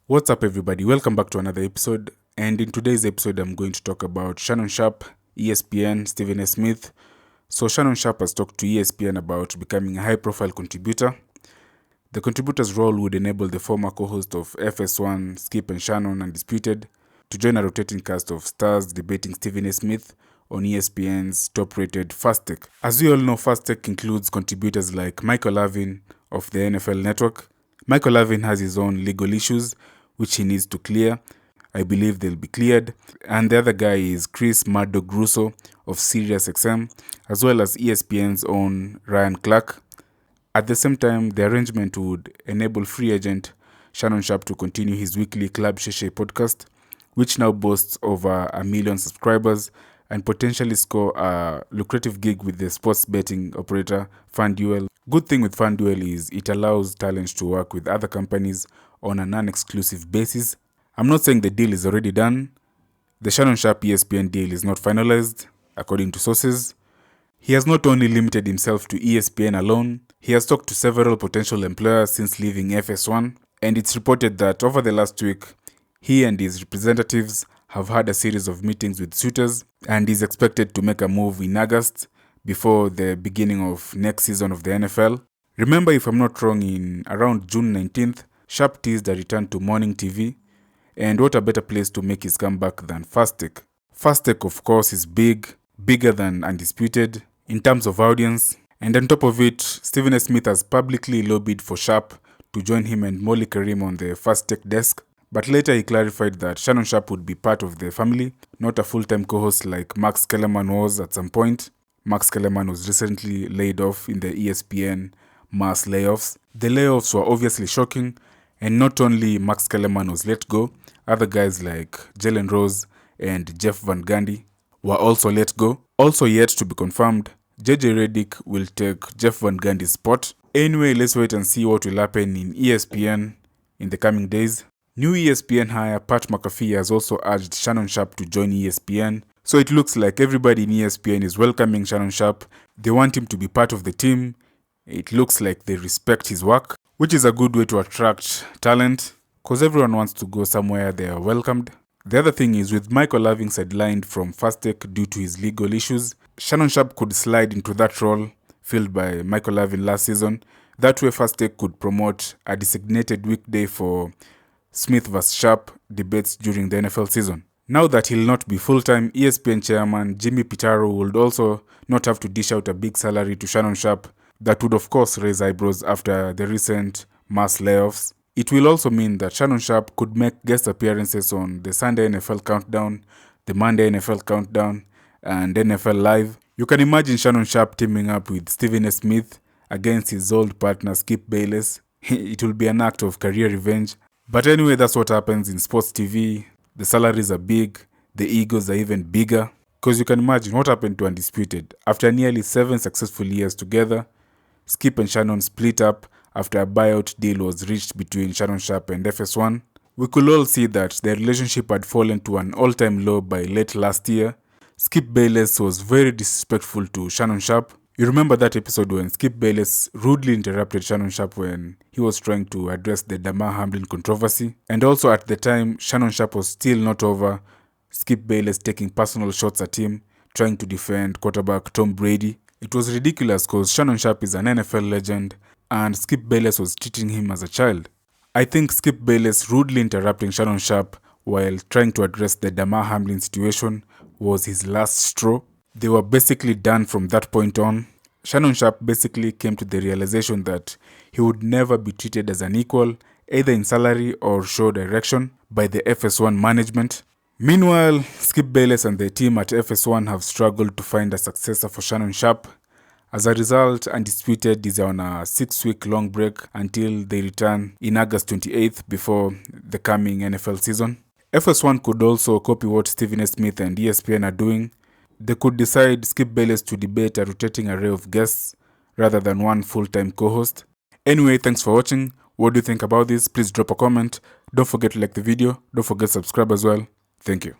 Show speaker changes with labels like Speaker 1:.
Speaker 1: What's up, everybody? Welcome back to another episode. And in today's episode, I'm going to talk about Shannon Sharpe, ESPN, Stephen A. Smith. So, Shannon Sharpe has talked to ESPN about becoming a high profile contributor. The contributor's role would enable the former co host of FS1, Skip and Shannon Undisputed, to join a rotating cast of stars debating Stephen A. Smith on ESPN's top rated Fast Take. As we all know, Fast Take includes contributors like Michael Irvin of the NFL Network. Michael Irvin has his own legal issues which he needs to clear. I believe they'll be cleared. And the other guy is Chris Murdoch Russo of SiriusXM, as well as ESPN's own Ryan Clark. At the same time, the arrangement would enable free agent Shannon Sharpe to continue his weekly Club Sheshe podcast, which now boasts over 1 million subscribers, and potentially score a lucrative gig with the sports betting operator FanDuel. Good thing with FanDuel is it allows talents to work with other companies on a non-exclusive basis. I'm not saying the deal is already done. The Shannon Sharpe ESPN deal is not finalized, according to sources. He has not only limited himself to ESPN alone, he has talked to several potential employers since leaving FS1, and it's reported that over the last week, he and his representatives have had a series of meetings with suitors, and is expected to make a move in August before the beginning of next season of the NFL. Remember, if I'm not wrong, in around June 19th, Sharpe teased a return to morning TV, and what a better place to make his comeback than Fast Take. Fast Take, of course, is bigger than Undisputed in terms of audience, and on top of it, Stephen A. Smith has publicly lobbied for Sharpe to join him and Molly Karim on the Fast Take desk, but later he clarified that Shannon Sharpe would be part of the family, not a full-time co-host like Max Kellerman was at some point. Max Kellerman was recently laid off in the ESPN mass layoffs. The layoffs were obviously shocking, and not only Max Kellerman was let go, other guys like Jalen Rose and Jeff Van Gundy were also let go. Also yet to be confirmed, JJ Redick will take Jeff Van Gundy's spot. Anyway, let's wait and see what will happen in ESPN in the coming days. New ESPN hire Pat McAfee has also urged Shannon Sharpe to join ESPN. So it looks like everybody in ESPN is welcoming Shannon Sharpe. They want him to be part of the team. It looks like they respect his work, which is a good way to attract talent, because everyone wants to go somewhere they are welcomed. The other thing is, with Michael Irvin sidelined from Fast Take due to his legal issues, Shannon Sharpe could slide into that role filled by Michael Irvin last season. That way Fast Take could promote a designated weekday for Smith vs. Sharpe debates during the NFL season. Now that he'll not be full-time, ESPN chairman Jimmy Pitaro would also not have to dish out a big salary to Shannon Sharpe. That would of course raise eyebrows after the recent mass layoffs. It will also mean that Shannon Sharpe could make guest appearances on the Sunday NFL Countdown, the Monday NFL Countdown, and NFL Live. You can imagine Shannon Sharpe teaming up with Stephen A. Smith against his old partner Skip Bayless. It will be an act of career revenge. But anyway, that's what happens in sports TV. The salaries are big, the egos are even bigger. Because you can imagine what happened to Undisputed. After nearly 7 successful years together, Skip and Shannon split up after a buyout deal was reached between Shannon Sharpe and FS1. We could all see that their relationship had fallen to an all-time low by late last year. Skip Bayless was very disrespectful to Shannon Sharpe. You remember that episode when Skip Bayless rudely interrupted Shannon Sharpe when he was trying to address the Damar Hamlin controversy? And also at the time, Shannon Sharpe was still not over Skip Bayless taking personal shots at him, trying to defend quarterback Tom Brady. It was ridiculous because Shannon Sharpe is an NFL legend and Skip Bayless was treating him as a child. I think Skip Bayless rudely interrupting Shannon Sharpe while trying to address the Damar Hamlin situation was his last straw. They were basically done from that point on. Shannon Sharpe basically came to the realization that he would never be treated as an equal, either in salary or show direction, by the FS1 management. Meanwhile, Skip Bayless and the team at FS1 have struggled to find a successor for Shannon Sharpe. As a result, Undisputed is on a 6-week long break until they return in August 28th before the coming NFL season. FS1 could also copy what Stephen A. Smith and ESPN are doing. They could decide Skip Bayless to debate a rotating array of guests rather than one full-time co-host. Anyway, thanks for watching. What do you think about this? Please drop a comment. Don't forget to like the video. Don't forget to subscribe as well. Thank you.